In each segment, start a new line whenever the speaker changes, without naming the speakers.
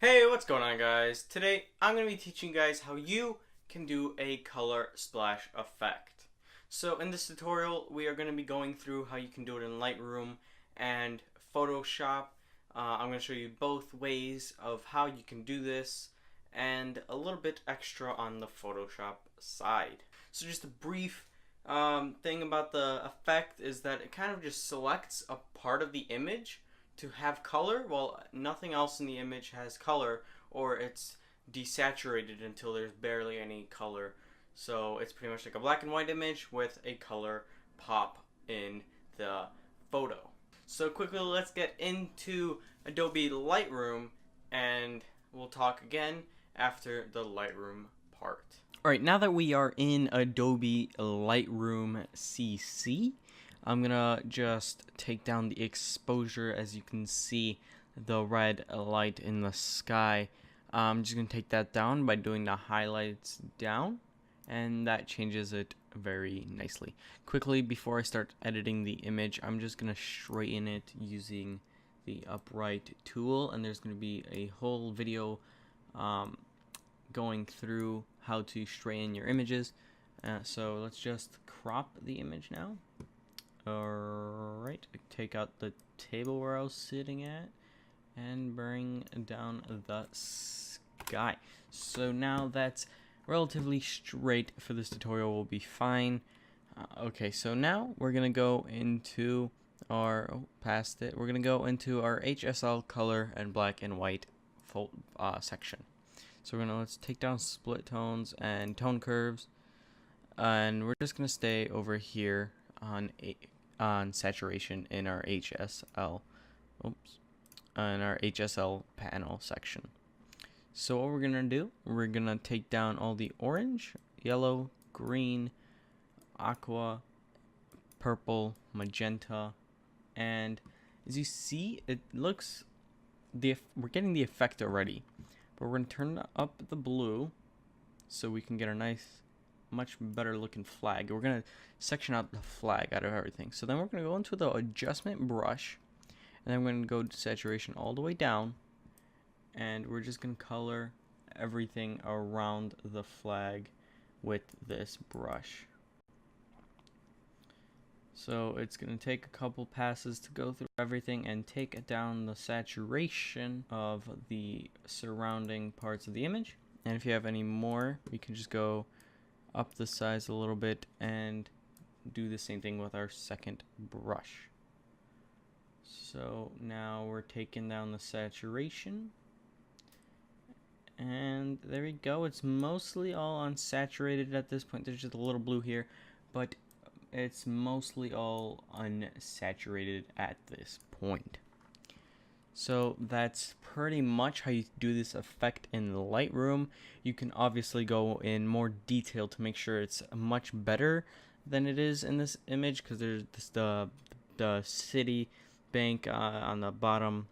Hey, what's going on, guys? Today I'm going to be teaching you guys how you can do a color splash effect. So in this tutorial we are going to be going through how you can do it in Lightroom and Photoshop. I'm going to show you both ways of how you can do this and a little bit extra on the Photoshop side. So just a brief thing about the effect is that it kind of just selects a part of the image to have color while nothing else in the image has color, or it's desaturated until there's barely any color. So it's pretty much like a black and white image with a color pop in the photo. So quickly, let's get into Adobe Lightroom and we'll talk again after the Lightroom part. Alright, now that we are in Adobe Lightroom CC, I'm gonna just take down the exposure. As you can see, the red light in the sky. I'm just gonna take that down by doing the highlights down, and that changes it very nicely. Quickly, before I start editing the image, I'm just gonna straighten it using the upright tool, and there's gonna be a whole video going through how to straighten your images. So let's just crop the image now. Alright, take out the table where I was sitting at and bring down the sky. So now that's relatively straight for this tutorial, will be fine. Okay, so now we're gonna go into our, we're gonna go into our HSL color and black and white section. So let's take down split tones and tone curves, and we're just gonna stay over here on saturation in our HSL, in our HSL panel section. So what we're gonna do, we're gonna take down all the orange, yellow, green, aqua, purple, magenta, and as you see, it looks, we're getting the effect already, but we're gonna turn up the blue so we can get a nice, much better looking flag. We're gonna section out the flag out of everything. So then we're gonna go into the adjustment brush, and then we're gonna go to saturation all the way down, and we're just gonna color everything around the flag with this brush. So it's gonna take a couple passes to go through everything and take down the saturation of the surrounding parts of the image. And if you have any more, you can just go up the size a little bit and do the same thing with our second brush. So now we're taking down the saturation, and there we go. It's mostly all unsaturated at this point. There's just a little blue here, but it's mostly all unsaturated at this point. So that's pretty much how you do this effect in Lightroom. You can obviously go in more detail to make sure it's much better than it is in this image, because there's the city bank on the bottom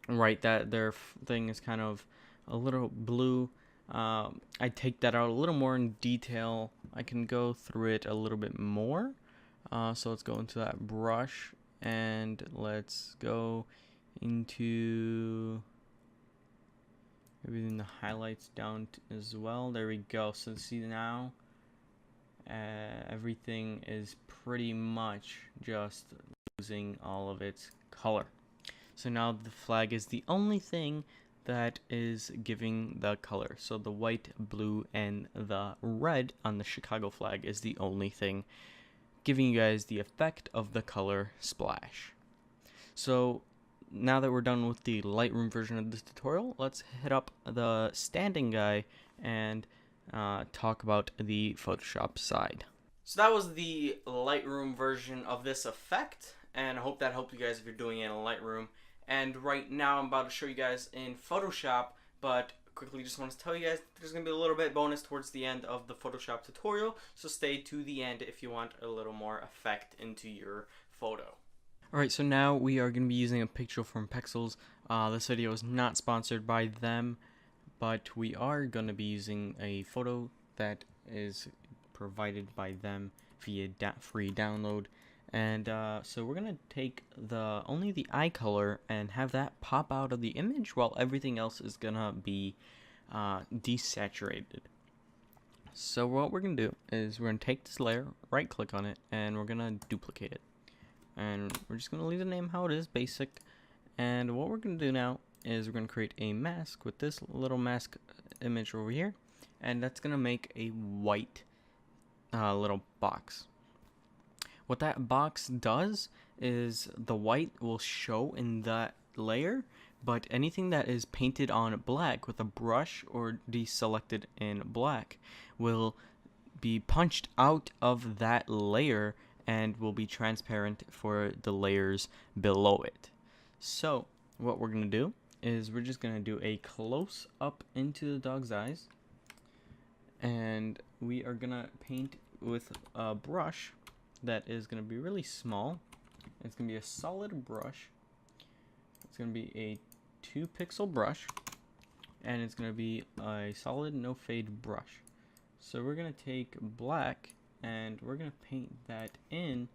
right, that their thing is kind of a little blue. I take that out a little more in detail. I can go through it a little bit more. So let's go into that brush and let's go into everything, the highlights down as well. There we go. So see now, everything is pretty much just losing all of its color. So now the flag is the only thing that is giving the color. So the white, blue, and the red on the Chicago flag is the only thing giving you guys the effect of the color splash. So now that we're done with the Lightroom version of this tutorial, let's hit up the standing guy and talk about the Photoshop side. So that was the Lightroom version of this effect, and I hope that helped you guys if you're doing it in Lightroom. And right now I'm about to show you guys in Photoshop, but quickly just want to tell you guys there's going to be a little bit bonus towards the end of the Photoshop tutorial, so stay to the end if you want a little more effect into your photo. Alright, so now we are going to be using a picture from Pexels. This video is not sponsored by them, but we are going to be using a photo that is provided by them via free download. And so we're gonna take only the eye color and have that pop out of the image, while everything else is gonna be desaturated. So what we're gonna do is we're gonna take this layer, right click on it, and we're gonna duplicate it. And we're just gonna leave the name how it is, basic. And what we're gonna do now is we're gonna create a mask with this little mask image over here, and that's gonna make a white little box. What that box does is the white will show in that layer, but anything that is painted on black with a brush or deselected in black will be punched out of that layer and will be transparent for the layers below it. So what we're going to do is we're just going to do a close up into the dog's eyes, and we are going to paint with a brush that is going to be really small. It's going to be a solid brush. It's going to be a 2-pixel brush, and it's going to be a solid no fade brush. So we're going to take black and we're going to paint that in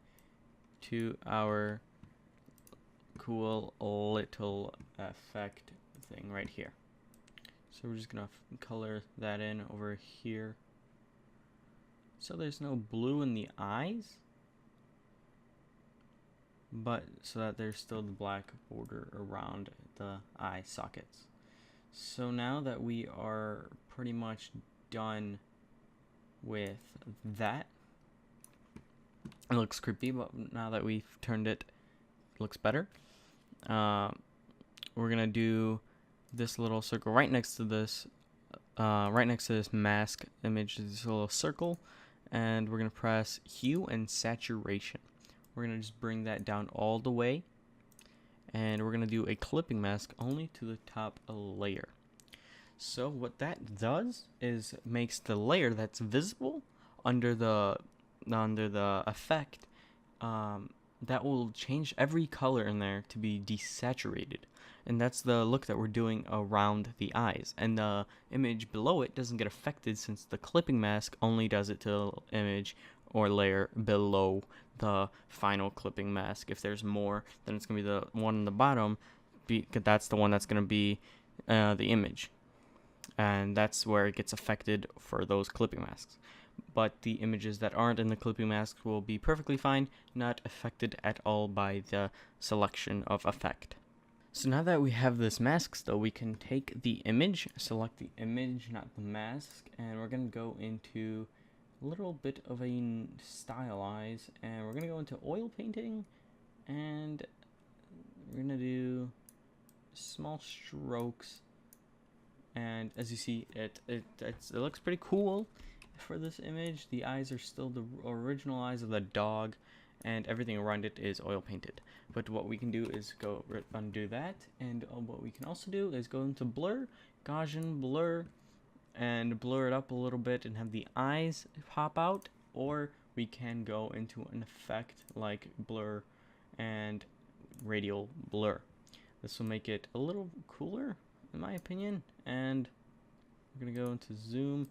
to our cool little effect thing right here. So we're just going to color that in over here, so there's no blue in the eyes, but so that there's still the black border around the eye sockets. So now that we are pretty much done with that, it looks creepy, but now that we've turned it, it looks better. We're gonna do this little circle right next to this mask image. This little circle, and we're gonna press hue and saturation. We're gonna just bring that down all the way, and we're gonna do a clipping mask only to the top layer. So what that does is makes the layer that's visible under the effect, that will change every color in there to be desaturated, and that's the look that we're doing around the eyes. And the image below it doesn't get affected, since the clipping mask only does it to the image or layer below the final clipping mask. If there's more, then it's gonna be the one in the bottom, because that's the one that's gonna be the image, and that's where it gets affected for those clipping masks. But the images that aren't in the clipping mask will be perfectly fine, not affected at all by the selection of effect. So now that we have this mask though, we can take the image, select the image, not the mask, and we're going to go into a little bit of a stylize, and we're going to go into oil painting, and we're going to do small strokes. And as you see, it looks pretty cool. For this image, the eyes are still the original eyes of the dog, and everything around it is oil painted. But what we can do is go undo that, and what we can also do is go into blur, Gaussian blur, and blur it up a little bit and have the eyes pop out, or we can go into an effect like blur and radial blur. This will make it a little cooler in my opinion, and we're gonna go into zoom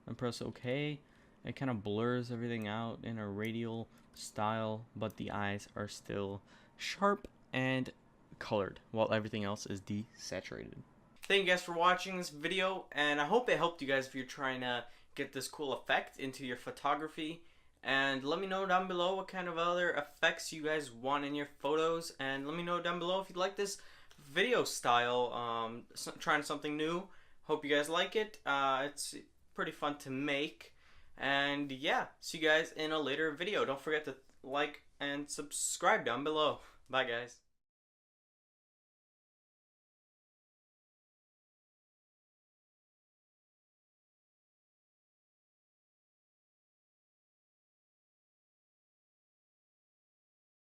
and press OK. It kind of blurs everything out in a radial style, but the eyes are still sharp and colored, while everything else is desaturated. Thank you guys for watching this video, and I hope it helped you guys if you're trying to get this cool effect into your photography. And let me know down below what kind of other effects you guys want in your photos, and let me know down below if you'd like this video style, trying something new. Hope you guys like it. It's pretty fun to make, and yeah, see you guys in a later video. Don't forget to like and subscribe down below. Bye guys.